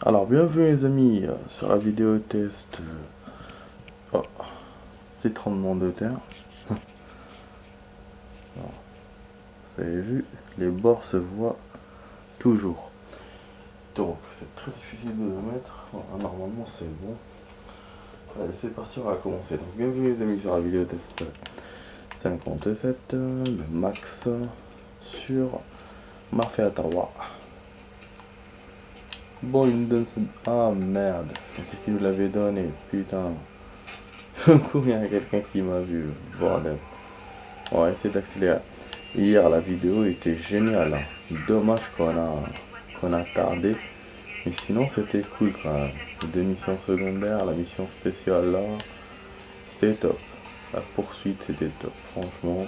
Alors, bienvenue les amis sur la vidéo test. Oh, petit tremblement de terre. Alors, vous avez vu, les bords se voient toujours. Donc, c'est très difficile de le mettre. Voilà, normalement, c'est bon. Allez, c'est parti, on va commencer. Donc, bienvenue les amis sur la vidéo test 57 de Max sur Mafia 3. Bon, il me donne ça. Ah merde, c'est qui nous l'avait donné, putain. Il y a quelqu'un qui m'a vu, bordel. On va essayer d'accélérer. Hier, la vidéo était géniale, hein. Dommage qu'on a tardé. Mais sinon, c'était cool quand même. Les deux missions secondaires, la mission spéciale là, c'était top. La poursuite, c'était top. Franchement,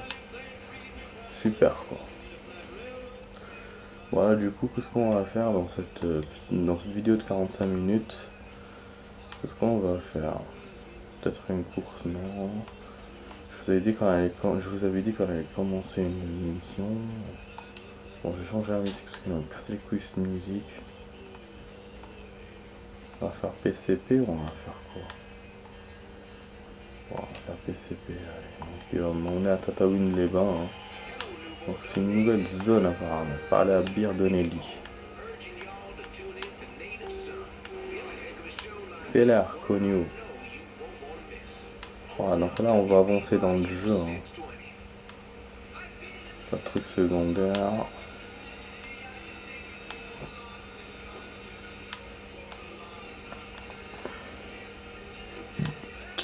super quoi. Voilà, du coup, qu'est-ce qu'on va faire dans cette vidéo de 45 minutes? Qu'est-ce qu'on va faire? Peut-être une course, non? Je vous avais dit qu'on allait commencer une mission. Bon, j'ai changé la musique parce qu'il m'a cassé les couilles cette musique. On va faire PCP ou on va faire quoi? Bon, on va faire PCP, allez. Donc, on est à Tatooine-les-Bains. Hein. Donc c'est une nouvelle zone apparemment. Parler à Bir Donnelly. C'est l'air connu. Voilà, donc là on va avancer dans le jeu. Hein. Pas de truc secondaire.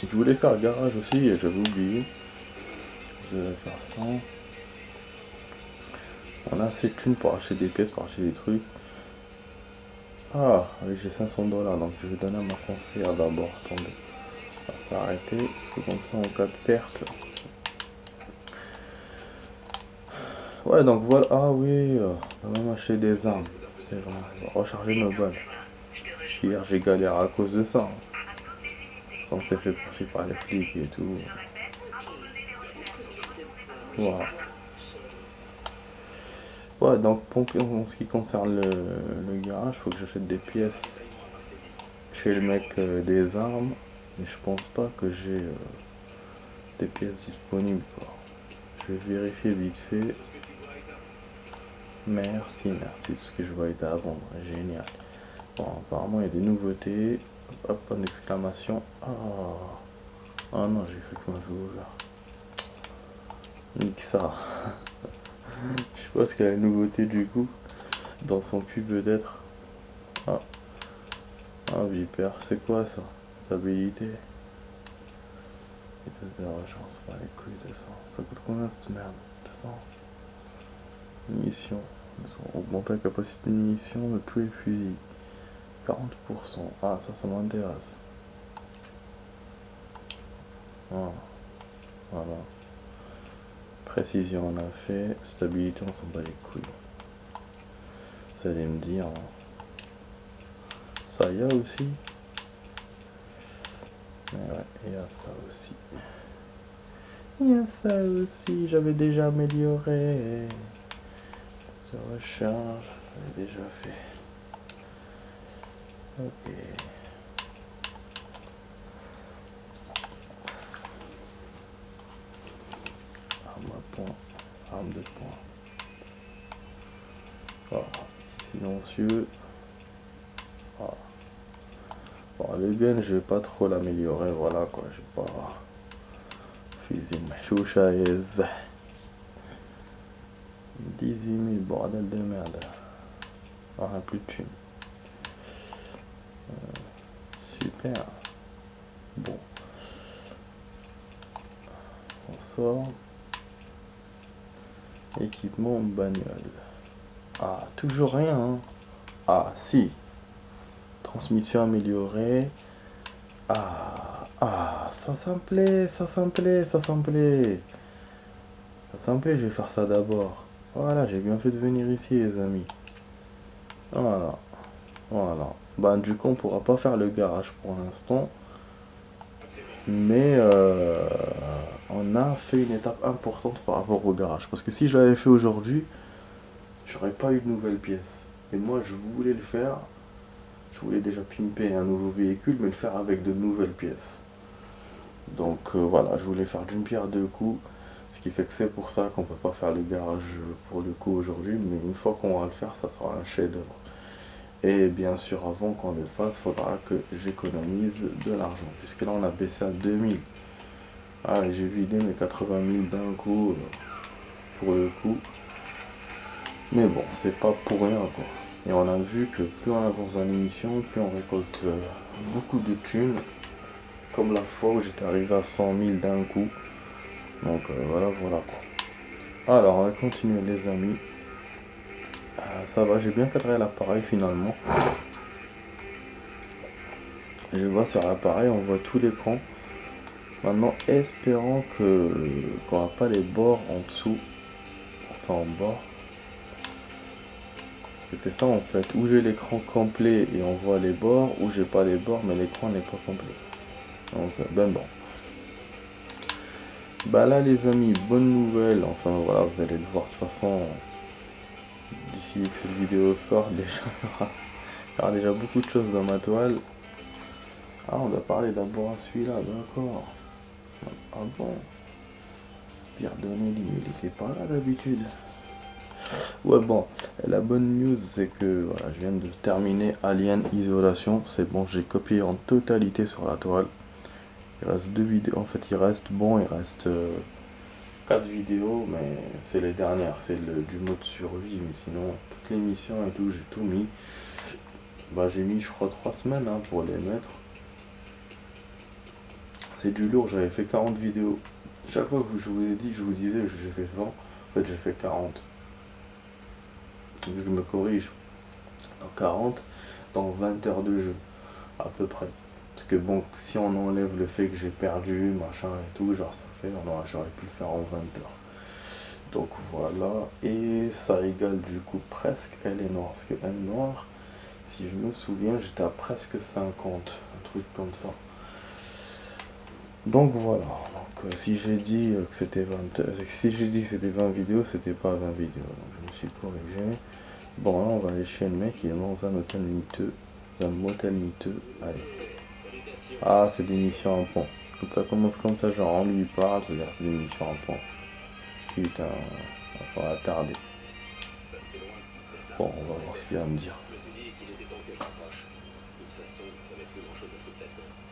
Je voulais faire le garage aussi et j'avais oublié. Je vais faire ça. On a assez de thunes pour acheter des pièces, pour acheter des trucs. Ah, oui, j'ai 500 $, donc je vais donner à ma conseillère d'abord. Attendez, on va s'arrêter. Comme ça, en cas de perte. Ouais, donc voilà. Ah oui, on va même acheter des armes. C'est vrai, on va recharger nos balles. Hier, j'ai galéré à cause de ça. Hein. On s'est fait poursuivre par les flics et tout. Voilà. Ouais, donc en ce qui concerne le garage, il faut que j'achète des pièces chez le mec des armes. Mais je pense pas que j'ai des pièces disponibles. Quoi. Je vais vérifier vite fait. Merci, tout ce que je vois est à vendre. Génial. Bon, apparemment, il y a des nouveautés. Hop, point d'exclamation. Ah. Ah non, j'ai cru que m'avait ouvert. Nique ça. Je sais pas ce qu'il y a la nouveauté du coup. Dans son cul peut-être. Ah. Ah, Viper. C'est quoi ça? Stabilité. Et de rechange. Pas les couilles de sang. Ça coûte combien cette merde? 200. Munitions. Augmenter la capacité de munitions de tous les fusils. 40%. Ah, ça m'intéresse. Ah, voilà. Précision on a fait. Stabilité on s'en bat les couilles. Vous allez me dire. Ça y a aussi. Mais ouais, il y a ça aussi. Il y a ça aussi. J'avais déjà amélioré. Se recharge. J'avais déjà fait. Ok. Arme à point. Arme de poing. Voilà. C'est silencieux. Voilà. Bon, le gun, je vais pas trop l'améliorer. Voilà quoi. J'ai pas. Fusil chouchaise. 18 000, bordel de merde. Ah, plus de thunes. Super. Bon. On sort. Équipement bagnole. Ah, toujours rien. Hein. Ah, si. Transmission améliorée. Ah, ça me plaît, ça me plaît, ça me plaît. Ça me plaît, je vais faire ça d'abord. Voilà, j'ai bien fait de venir ici, les amis. Voilà. Voilà. Bah, du coup, on pourra pas faire le garage pour l'instant. Mais on a fait une étape importante par rapport au garage. Parce que si je l'avais fait aujourd'hui, j'aurais pas eu de nouvelles pièces. Et moi, je voulais le faire. je voulais déjà pimper un nouveau véhicule, mais le faire avec de nouvelles pièces. Donc voilà, je voulais faire d'une pierre deux coups, ce qui fait que c'est pour ça qu'on peut pas faire le garage pour le coup aujourd'hui, mais une fois qu'on va le faire, ça sera un chef-d'œuvre. Et bien sûr, avant qu'on le fasse, il faudra que j'économise de l'argent, puisque là on a baissé à 2000. Ah, j'ai vidé mes 80 000 d'un coup, pour le coup. Mais bon, c'est pas pour rien quoi. Et on a vu que plus on avance dans l'émission, plus on récolte beaucoup de thunes. Comme la fois où j'étais arrivé à 100 000 d'un coup. Donc voilà, voilà quoi. Alors, on va continuer les amis. Ça va, j'ai bien cadré l'appareil finalement. Je vois sur l'appareil, on voit tout l'écran. Maintenant, espérons qu'on n'a pas les bords en dessous. Enfin, en bas. Parce que c'est ça en fait. Ou j'ai l'écran complet et on voit les bords, ou j'ai pas les bords mais l'écran n'est pas complet. Donc, ben bon. Bah là les amis, bonne nouvelle. Enfin voilà, vous allez le voir de toute façon. D'ici que cette vidéo sort, déjà, il y aura déjà beaucoup de choses dans ma toile. Ah, on doit parler d'abord à celui-là, d'accord. Ah bon? Pierre Donnelly, il était pas là d'habitude. Ouais, bon, la bonne news, c'est que voilà, je viens de terminer Alien Isolation. C'est bon, j'ai copié en totalité sur la toile. Il reste 2 vidéos. En fait, il reste 4 vidéos, mais c'est les dernières. C'est du mode survie, mais sinon, toutes les missions et tout, j'ai tout mis. Bah, j'ai mis, je crois, 3 semaines hein, pour les mettre. C'est du lourd, j'avais fait 40 vidéos. Chaque fois que je vous ai dit, je vous disais, j'ai fait 20. En fait, j'ai fait 40. Donc, je me corrige. Dans 40, dans 20 heures de jeu, à peu près. Parce que bon, si on enlève le fait que j'ai perdu, machin et tout, genre ça fait, j'aurais pu le faire en 20 heures. Donc voilà, et ça égale du coup presque Elle est noire. Parce que Elle est noire, si je me souviens, j'étais à presque 50, un truc comme ça. Donc voilà, donc si j'ai dit que c'était 20, si j'ai dit que c'était 20 vidéos, c'était pas 20 vidéos, donc je me suis corrigé. Bon là on va aller chez le mec, il est dans un hôtel miteux, dans un motel miteux, allez. Ah c'est des missions en point. Quand ça commence comme ça, genre on lui parle, c'est-à-dire des missions en point. Putain, on va tarder. Bon, on va voir ce qu'il va me dire.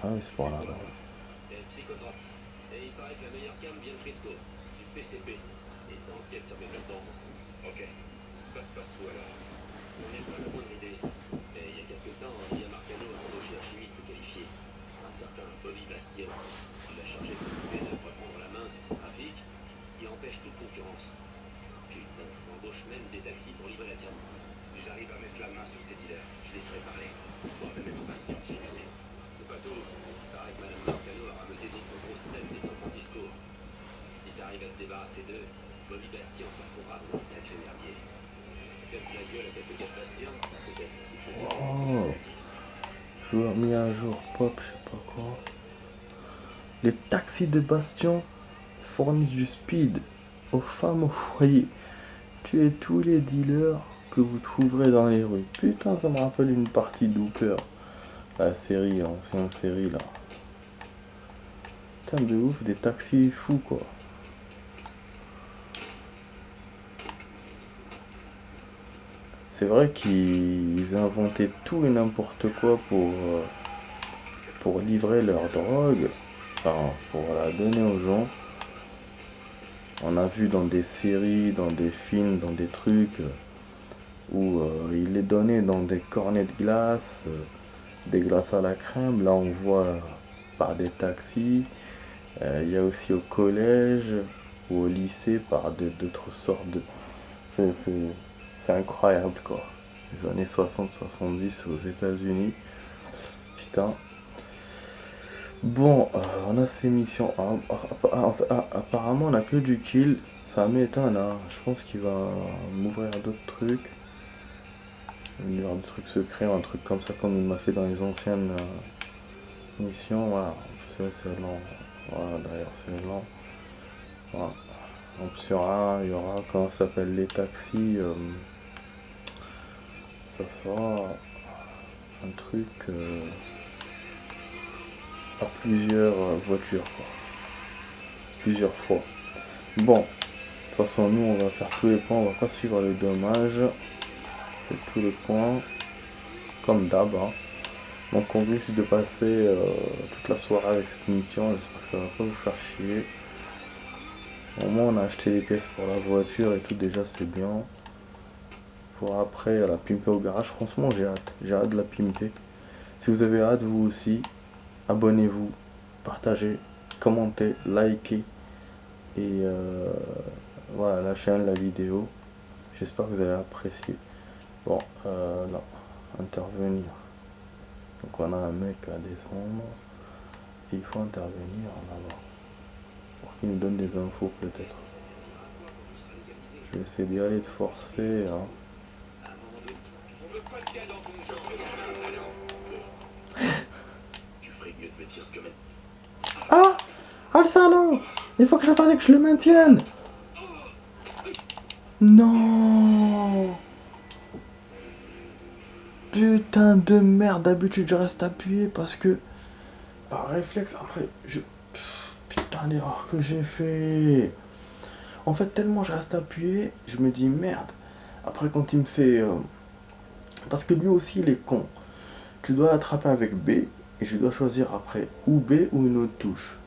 Ah oui, c'est par là. Et il paraît que la meilleure cam vient de Frisco, du PCP. Et ça enquête sur mes plateformes. Ok. Ça se passe où alors? On n'est pas la moindre idée. Mais il y a quelques temps, Lia Marcano a embauché un chimiste qualifié. Un certain Bobby Bastien. Il a chargé de s'occuper de reprendre la main sur ce trafic qui empêche toute concurrence. Putain, on embauche même des taxis pour livrer la cam. Si j'arrive à mettre la main sur ces dealers, je les ferai parler. Histoire de mettre Bastien diffusé. Le bateau, il paraît que Madame Marcano a ramené d'autres grosses têtes de San Francisco. Si t'arrives à te débarrasser d'eux, Bobby Bastien s'en retrouvera dans un sacré merdier. Casse la gueule à quelques gars de Bastien, peut-être un petit peu de Oh, joueur mis à jour, pop, je sais pas quoi. Les taxis de Bastion fournissent du speed aux femmes au foyer. Tuez tous les dealers que vous trouverez dans les rues. Putain, ça me rappelle une partie d'Hooper. La série, ancienne série là. Putain de ouf, des taxis fous quoi. C'est vrai qu'ils inventaient tout et n'importe quoi pour livrer leur drogue, enfin, pour la donner aux gens. On a vu dans des séries, dans des films, dans des trucs où ils les donnaient dans des cornets de glace, des glaces à la crème. Là, on voit par des taxis. Il y a aussi au collège ou au lycée par d'autres sortes de. C'est incroyable quoi. Les années 60-70 aux États-Unis. Putain. Bon, on a ces missions. Apparemment, on a que du kill. Ça m'étonne, hein. Je pense qu'il va m'ouvrir d'autres trucs. Il va y avoir des trucs secrets, un truc comme ça, comme il m'a fait dans les anciennes missions. Voilà. C'est lent. Voilà, d'ailleurs, c'est lent. Voilà. Option 1, il y aura, comment ça s'appelle, les taxis. Ça sera un truc à plusieurs voitures, quoi. Plusieurs fois. Bon, de toute façon, nous, on va faire tous les points, on va pas suivre les dommages. C'est tous les points, comme d'hab, hein. Donc on risque de passer toute la soirée avec cette mission, j'espère que ça va pas vous faire chier. Au moins on a acheté les pièces pour la voiture et tout, déjà c'est bien. Pour après la pimper au garage, franchement j'ai hâte de la pimper. Si vous avez hâte vous aussi, abonnez-vous, partagez, commentez, likez et voilà la chaîne, la vidéo. J'espère que vous allez apprécier. Bon, là, intervenir. Donc on a un mec à descendre et il faut intervenir en avant pour qu'il nous donne des infos peut-être. Je vais essayer d'y aller de forcer, hein. Ah, ah le salaud, il faut que je fasse que je le maintienne. Non. Putain de merde, d'habitude je reste appuyé parce que par réflexe après putain l'erreur que j'ai fait. En fait tellement je reste appuyé, je me dis merde. Après quand il me fait parce que lui aussi il est con. Tu dois l'attraper avec B et je dois choisir après ou B ou une autre touche.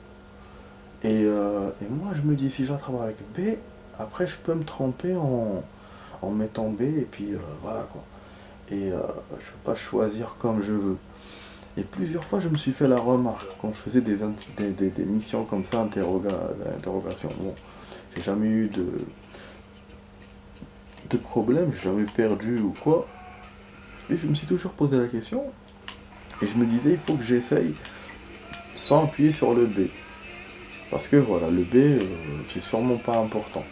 Et moi je me dis si je l'attrape avec B, après je peux me tromper en mettant B et puis voilà quoi. Et je peux pas choisir comme je veux. Et plusieurs fois, je me suis fait la remarque quand je faisais des missions comme ça, d'interrogation. Bon, j'ai jamais eu de problème, j'ai jamais perdu ou quoi. Et je me suis toujours posé la question. Et je me disais, il faut que j'essaye sans appuyer sur le B. Parce que voilà, le B, c'est sûrement pas important.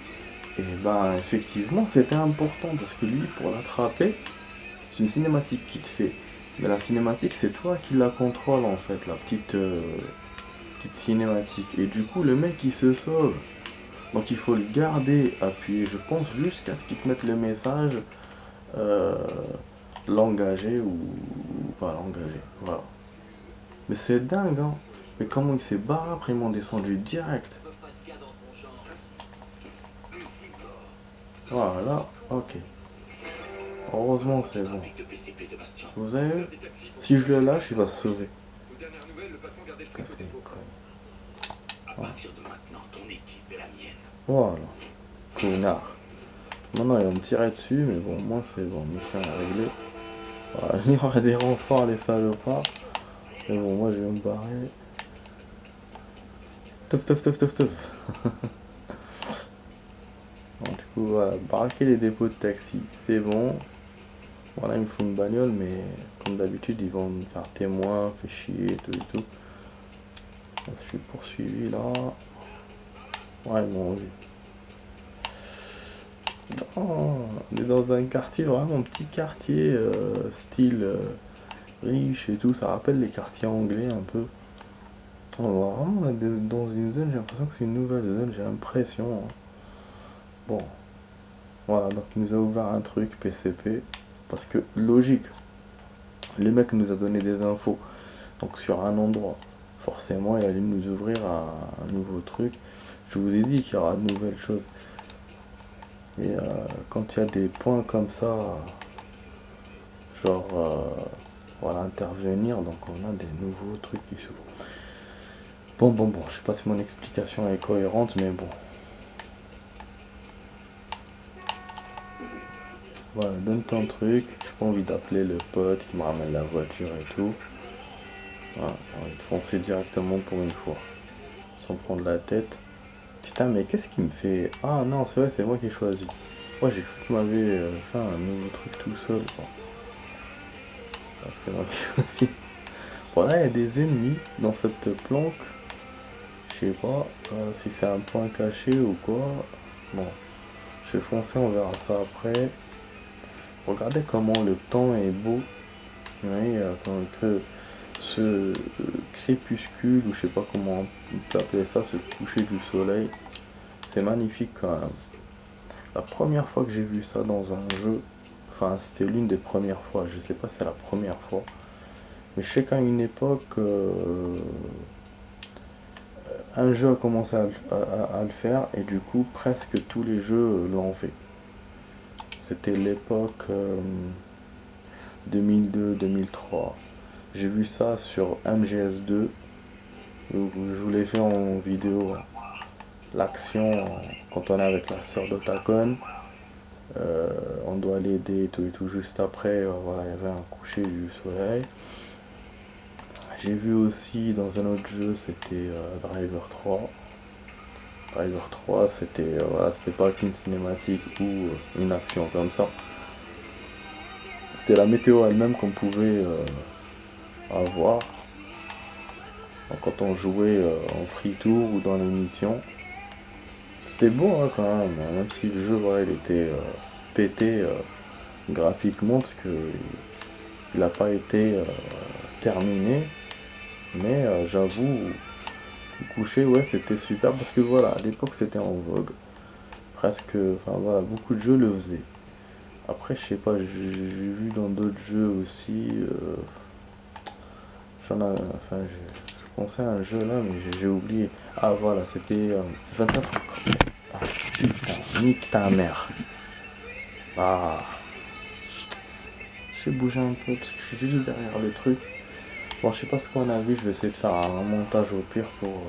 Et ben, effectivement, c'était important parce que lui, pour l'attraper, c'est une cinématique qui te fait. Mais la cinématique, c'est toi qui la contrôle en fait, la petite cinématique. Et du coup, le mec, il se sauve. Donc il faut le garder appuyé, je pense, jusqu'à ce qu'il te mette le message l'engager ou pas l'engager. Voilà. Mais c'est dingue, hein. Mais comment il s'est barré après, ils m'ont descendu direct. Voilà, ok. Heureusement, c'est bon. Vous avez vu? Si je le lâche, il va se sauver. Casse les couilles. Voilà. Connard. Maintenant, il va me tirer dessus, mais bon, moi c'est bon, mission est réglée. Voilà, il y aura des renforts, les salopards. Mais bon, moi je vais me barrer. Teuf, teuf, teuf, teuf, teuf. Bon, du coup, voilà, braquer les dépôts de taxi, c'est bon. Voilà, il me faut une bagnole, mais comme d'habitude, ils vont me faire témoin, fait chier, tout et tout. Donc, je suis poursuivi là. Ouais, ils m'ont vu. Oh, on est dans un quartier, vraiment petit quartier, style riche et tout. Ça rappelle les quartiers anglais un peu. On va vraiment être dans une zone, j'ai l'impression que c'est une nouvelle zone, j'ai l'impression. Hein. Bon. Voilà, donc il nous a ouvert un truc PCP. Parce que, logique, le mec nous a donné des infos. Donc sur un endroit. Forcément, il allait nous ouvrir un nouveau truc. Je vous ai dit qu'il y aura de nouvelles choses. Et quand il y a des points comme ça, genre, voilà, intervenir, donc on a des nouveaux trucs qui s'ouvrent. Bon, je sais pas si mon explication est cohérente, mais bon. Voilà, donne ton truc, j'ai pas envie d'appeler le pote qui me ramène la voiture et tout. Voilà, on va foncer directement pour une fois, sans prendre la tête. Putain, mais qu'est-ce qui me fait... Ah non, c'est vrai, c'est moi qui ai choisi. Moi j'ai cru que tu m'avais fait un nouveau truc tout seul. Quoi. Ah, c'est moi qui ai choisi. Voilà, il y a des ennemis dans cette planque. Je sais pas si c'est un point caché ou quoi. Bon, je vais foncer, on verra ça après. Regardez comment le temps est beau. Oui, que ce crépuscule, ou je sais pas comment on peut appeler ça, ce coucher du soleil. C'est magnifique quand même. La première fois que j'ai vu ça dans un jeu, enfin c'était l'une des premières fois, je sais pas si c'est la première fois, Mais je sais qu'à une époque, un jeu a commencé à le faire et du coup presque tous les jeux l'ont fait. C'était l'époque 2002-2003. J'ai vu ça sur MGS2 où je vous l'ai fait en vidéo. L'action quand on est avec la sœur d'Otacon, on doit l'aider et tout. Juste après, voilà, il y avait un coucher du soleil. J'ai vu aussi dans un autre jeu, c'était Driver 3. Driver 3, c'était voilà, c'était pas qu'une cinématique ou une action comme ça. C'était la météo elle-même qu'on pouvait avoir. Donc, quand on jouait en free tour ou dans l'émission. C'était beau hein, quand même si le jeu voilà, il était pété graphiquement parce que il n'a pas été terminé. Mais j'avoue, le coucher, ouais, c'était super parce que voilà, à l'époque c'était en vogue. Presque, enfin voilà, beaucoup de jeux le faisaient. Après, je sais pas, j'ai vu dans d'autres jeux aussi. Enfin, je pensais à un jeu là, mais j'ai oublié. Ah voilà, c'était 24 encore. Ah putain, nique ta mère. Ah, je vais bouger un peu parce que je suis juste derrière le truc. Bon, je sais pas ce qu'on a vu, je vais essayer de faire un montage au pire pour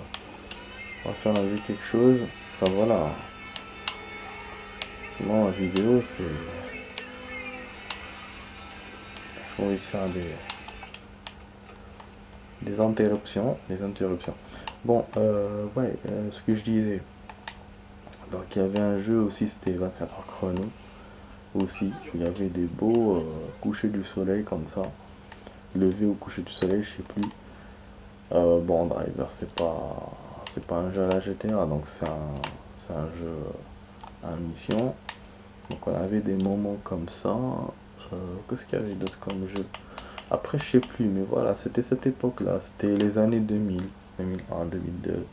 voir si on a vu quelque chose. Enfin voilà. Bon, la vidéo, c'est. J'ai envie de faire des interruptions. Des interruptions. Bon, ouais, ce que je disais. Donc, il y avait un jeu aussi, c'était 24 heures chrono. Aussi, il y avait des beaux couchers du soleil comme ça. Lever au coucher du soleil, je sais plus. Bon, Driver, c'est pas un jeu à la GTA, donc c'est un jeu à mission. Donc on avait des moments comme ça. Qu'est-ce qu'il y avait d'autre comme jeu? Après, je sais plus, mais voilà, c'était cette époque-là. C'était les années 2000, 2001, 2002,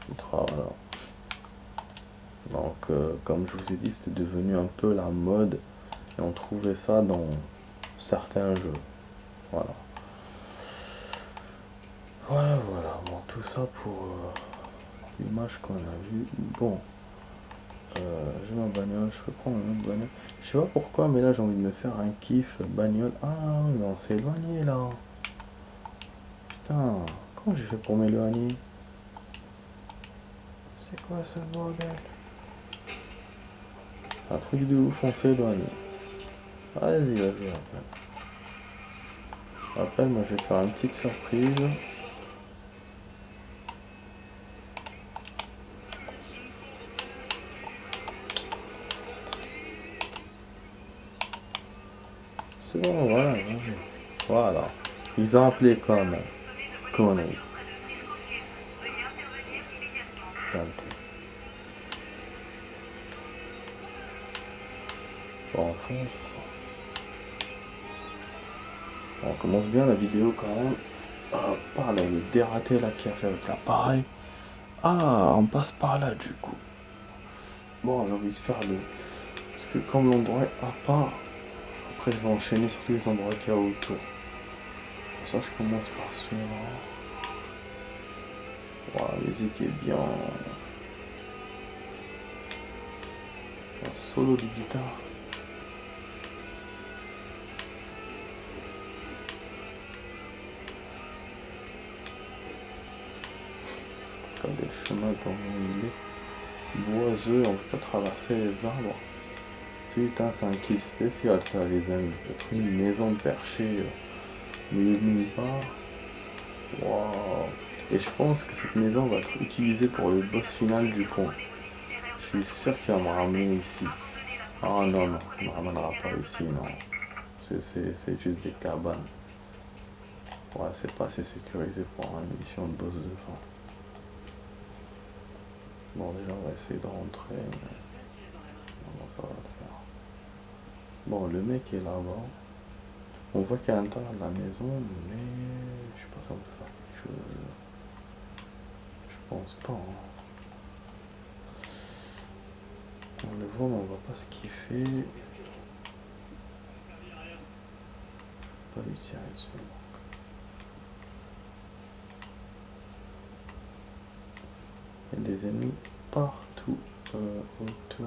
2003, voilà. Donc, comme je vous ai dit, c'était devenu un peu la mode. Et on trouvait ça dans certains jeux. Voilà. Voilà, voilà. Bon, tout ça pour l'image qu'on a vue. Bon, j'ai ma bagnole, je peux prendre une autre bagnole. Je sais pas pourquoi, mais là j'ai envie de me faire un kiff bagnole. Ah, mais on s'est éloigné là. Putain, comment j'ai fait pour m'éloigner? C'est quoi ce bordel? Un truc de ouf, on s'est éloigné. Vas-y, vas-y, rappelle. Rappelle, moi je vais te faire une petite surprise. C'est bon, voilà, vas-y. Voilà. Ils ont appelé comme connerie. Saleté. Bon, on fonce. On commence bien la vidéo quand même. Par là, le dératé là qui a fait avec l'appareil. Ah, on passe par là du coup. Bon, j'ai envie de faire le. Parce que comme l'endroit est à part, après je vais enchaîner sur tous les endroits qu'il y a autour. Pour ça, je commence par celui-là. Voilà, la musique est bien. Un solo de guitare. Regardez le chemin comme il est. Boiseux, on peut traverser les arbres. Putain, c'est un kiff spécial ça, les amis. Être une maison perchée au milieu de nulle part. Waouh. Et je pense que cette maison va être utilisée pour le boss final du pont. Je suis sûr qu'il va me ramener ici. Ah non, non, il ne me ramènera pas ici, non. C'est juste des cabanes. Ouais, c'est pas assez sécurisé pour une mission de boss de fin. Bon, déjà, on va essayer de rentrer. Mais... bon, ça va le faire. Bon, le mec est là-bas. On voit qu'il y a l'intérieur de la maison, mais je sais pas si on peut faire quelque chose. Je pense pas. Hein. On le voit, mais on voit pas ce qu'il fait. Pas lui tirer dessus. des ennemis partout autour.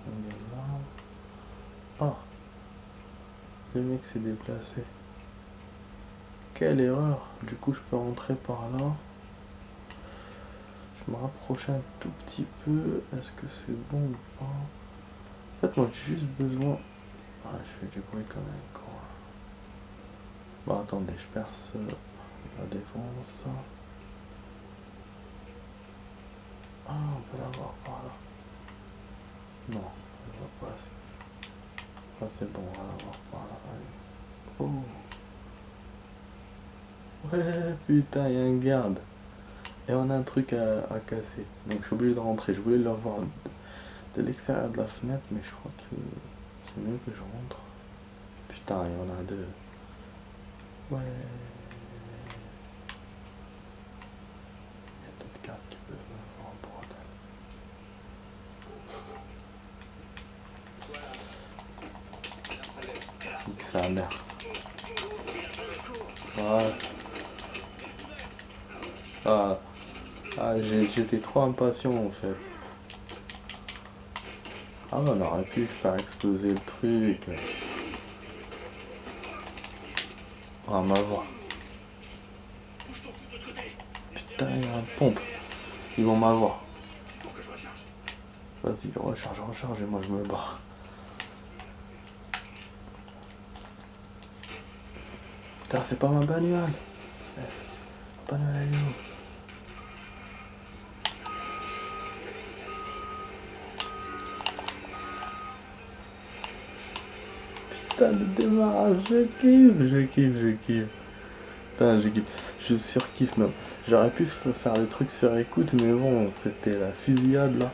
On est là. Ah, le mec s'est déplacé. Quelle erreur. Du coup, je peux rentrer par là. Je me rapproche un tout petit peu. Est-ce que c'est bon ou pas? En fait, moi, j'ai juste besoin... Ah, je fais du bruit quand même, quoi. Bon, attendez, je perce la défense. Ah, on peut l'avoir par là. Non, on va pas assez. Ah, c'est bon, on va l'avoir par là. Allez. Oh. Ouais, putain, il y a un garde. Et on a un truc à casser. Donc, je suis obligé de rentrer. Je voulais le voir de l'extérieur de la fenêtre, mais je crois que c'est mieux que je rentre. Putain, il y en a deux. Ouais. Il y a d'autres gardes qui peuvent me voir en bordel. Nique sa mère. Ouais. Ah, j'étais trop impatient en fait. Ah, on aurait pu faire exploser le truc. Ah, ma voix. Putain, il y a un pompe. Ils vont m'avoir. Vas-y, recharge, et moi je me barre. Putain, c'est pas ma bagnole. Ma bagnole, elle est où? Putain, le démarrage, je kiffe. Putain, je surkiffe même. J'aurais pu faire le truc sur écoute, mais bon, c'était la fusillade là.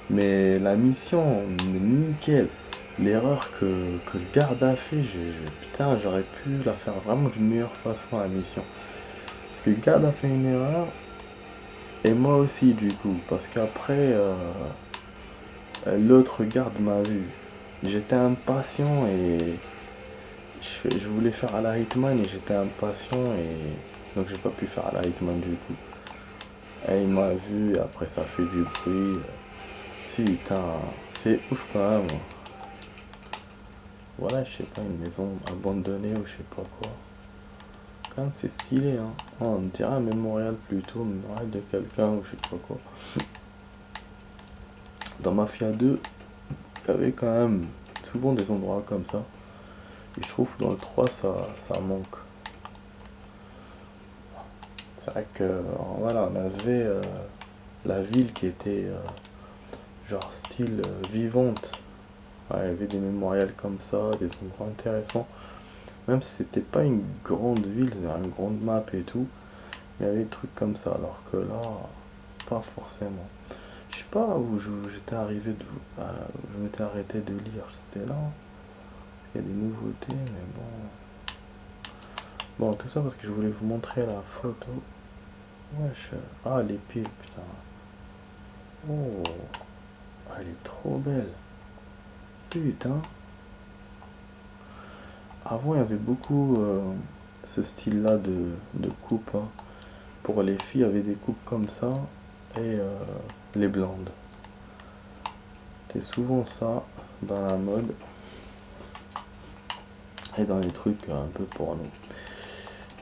Mais la mission, nickel. L'erreur que le garde a fait, putain, j'aurais pu la faire vraiment d'une meilleure façon la mission. Parce que le garde a fait une erreur, et moi aussi du coup. Parce qu'après, l'autre garde m'a vu. J'étais impatient et je voulais faire à la Hitman et j'étais impatient et donc j'ai pas pu faire à la Hitman du coup. Et il m'a vu et après ça fait du bruit. Putain, c'est ouf quand même. Voilà, je sais pas, une maison abandonnée ou je sais pas quoi. Quand même c'est stylé hein. Oh, on dirait un mémorial plutôt, un mémorial de quelqu'un ou je sais pas quoi. Dans Mafia 2, il y avait quand même souvent des endroits comme ça. Et je trouve que dans le 3 ça manque. C'est vrai que voilà, on avait la ville qui était genre style vivante. Ouais, il y avait des mémorials comme ça, des endroits intéressants. Même si c'était pas une grande ville, une grande map et tout, il y avait des trucs comme ça. Alors que là, pas forcément. Je sais pas où j'étais arrivé, où je m'étais arrêté de lire. C'était là. Il y a des nouveautés, mais bon. Bon, tout ça parce que je voulais vous montrer la photo. Wesh. Ah, les piles, putain. Oh, elle est trop belle. Putain. Avant, il y avait beaucoup ce style-là de coupe. Hein. Pour les filles, il y avait des coupes comme ça et les blondes. C'était souvent ça dans la mode et dans les trucs un peu pour nous.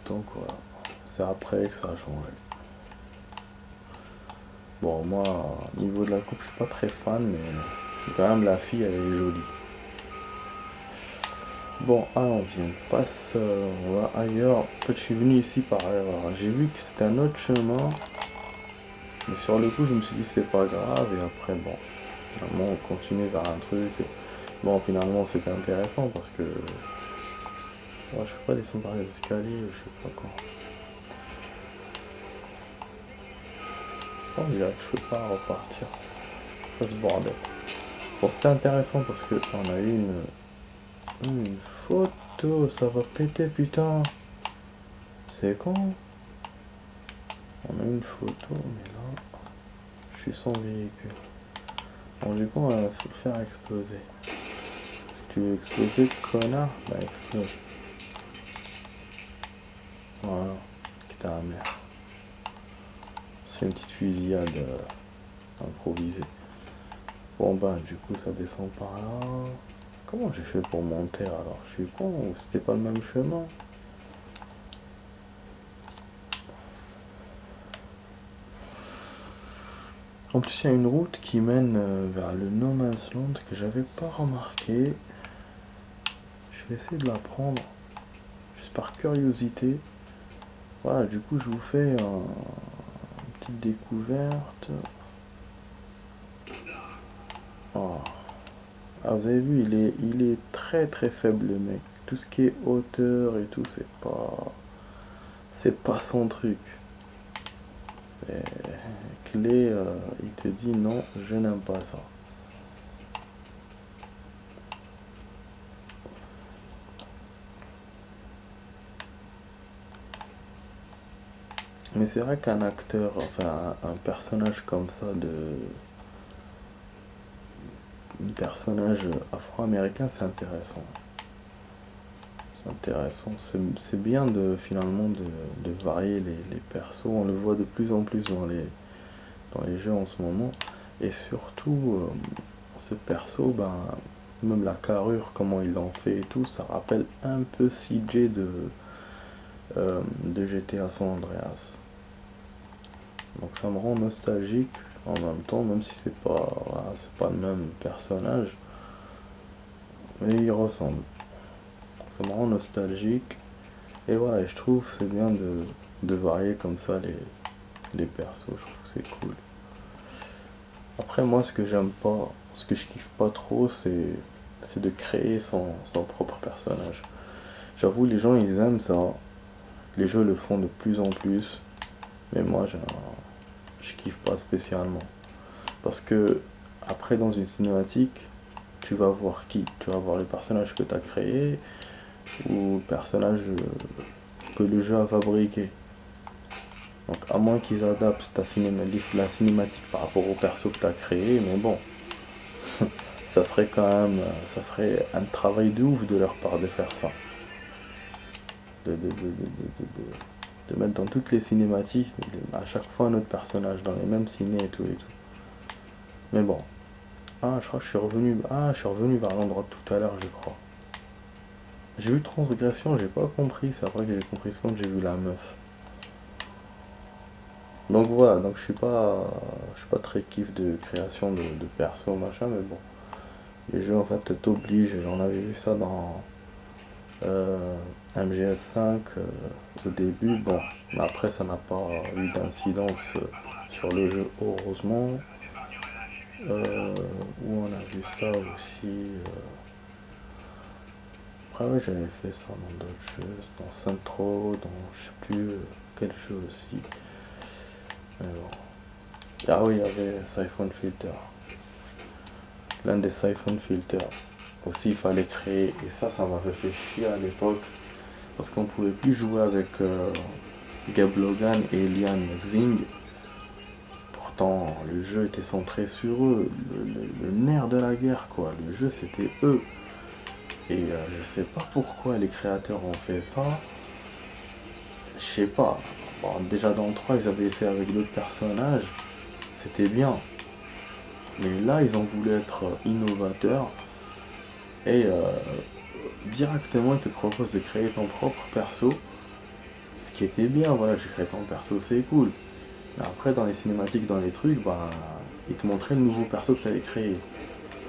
Donc voilà, c'est après que ça a changé. Bon, moi, au niveau de la coupe, je suis pas très fan, mais quand même la fille, elle est jolie. Bon, allons-y, on passe, on va ailleurs. En fait, je suis venu ici par erreur. J'ai vu que c'était un autre chemin. Mais sur le coup, je me suis dit c'est pas grave. Et après, bon, finalement, on continue vers un truc. Bon, finalement, c'était intéressant parce que ouais, je peux pas descendre par les escaliers, je sais pas quoi. Oh, il dirait que je peux pas repartir. Pas ce bordel. Bon, c'était intéressant parce que on a eu une photo. Ça va péter, putain. C'est quand on a eu une photo, mais là, je suis sans véhicule. Bon, du coup, on va faire exploser. Tu veux exploser, connard? Bah, explose. Voilà, quitte à la mer. C'est une petite fusillade improvisée. Bon bah du coup ça descend par là. Comment j'ai fait pour monter alors? Je suis con ou c'était pas le même chemin? En plus il y a une route qui mène vers le No Man's Land que j'avais pas remarqué. Je vais essayer de la prendre juste par curiosité. Voilà, du coup je vous fais une petite découverte. Oh. Ah, vous avez vu, il est très très faible le mec. Tout ce qui est hauteur et tout, c'est pas son truc. Et clé, il te dit non, je n'aime pas ça. Mais c'est vrai qu'un acteur, enfin un personnage comme ça un personnage afro-américain, c'est intéressant. C'est intéressant. C'est bien de finalement de varier les persos. On le voit de plus en plus dans les jeux en ce moment. Et surtout, ce perso, ben, même la carrure, comment il en fait et tout, ça rappelle un peu CJ de GTA San Andreas. Donc ça me rend nostalgique en même temps, même si voilà, c'est pas le même personnage, mais il ressemble. Ça me rend nostalgique. Et voilà, je trouve c'est bien de varier comme ça les persos, je trouve que c'est cool. Après moi ce que j'aime pas, ce que je kiffe pas trop, c'est de créer son propre personnage. J'avoue les gens ils aiment ça, les jeux le font de plus en plus, mais moi je kiffe pas spécialement. Parce que après dans une cinématique, tu vas voir qui? Tu vas voir le personnage que tu as créé ou le personnage que le jeu a fabriqué. Donc à moins qu'ils adaptent la cinématique par rapport au perso que tu as créé, mais bon, ça serait quand même, ça serait un travail de ouf de leur part de faire ça. De mettre dans toutes les cinématiques, à chaque fois un autre personnage, dans les mêmes ciné et tout et tout. Mais bon. Ah, je crois que je suis revenu. Ah, je suis revenu vers l'endroit de tout à l'heure, je crois. J'ai vu transgression, j'ai pas compris. C'est après que j'ai compris ce quand j'ai vu la meuf. Donc voilà, donc je suis pas très kiff de création de perso machin, mais bon. Les jeux en fait t'obligent. J'en avais vu ça dans MGS5 au début. Bon, mais après ça n'a pas eu d'incidence sur le jeu heureusement. Où on a vu ça aussi. Après ouais, j'avais fait ça dans d'autres jeux, dans Centro, dans je sais plus quel jeu aussi. Mais bon. Ah oui, il y avait Siphon Filter. L'un des Siphon Filter. Aussi il fallait créer, et ça m'avait fait chier à l'époque, parce qu'on pouvait plus jouer avec Gabe Logan et Lian Xing. Pourtant le jeu était centré sur eux, le nerf de la guerre quoi, le jeu c'était eux. Et je sais pas pourquoi les créateurs ont fait ça. Je sais pas. Bon, déjà dans le 3 ils avaient essayé avec d'autres personnages. C'était bien. Mais là ils ont voulu être innovateurs. Et directement ils te proposent de créer ton propre perso. Ce qui était bien, voilà, j'ai créé ton perso, c'est cool. Mais après dans les cinématiques, dans les trucs, bah ils te montraient le nouveau perso que tu avais créé.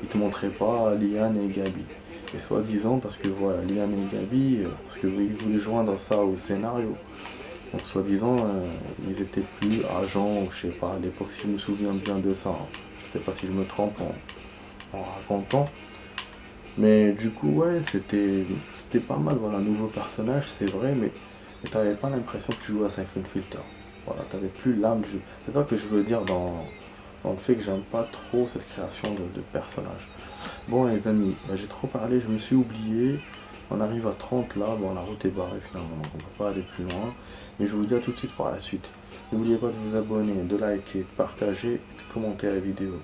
Ils te montraient pas Liane et Gabi. Et soi-disant parce que voilà, Liane et Gabi, parce qu'ils voulaient joindre ça au scénario. Donc soi-disant, ils étaient plus agents, ou je sais pas, à l'époque si je me souviens bien de ça. Hein. Je sais pas si je me trompe en racontant. Mais du coup, ouais, c'était pas mal, voilà, un nouveau personnage, c'est vrai, mais t'avais pas l'impression que tu jouais à Siphon Filter. Voilà, t'avais plus l'âme du jeu. C'est ça que je veux dire dans le fait que j'aime pas trop cette création de personnages. Bon les amis, j'ai trop parlé, je me suis oublié. On arrive à 30 là, bon la route est barrée finalement, donc on peut pas aller plus loin. Mais je vous dis à tout de suite par la suite. N'oubliez pas de vous abonner, de liker, de partager et de commenter la vidéo.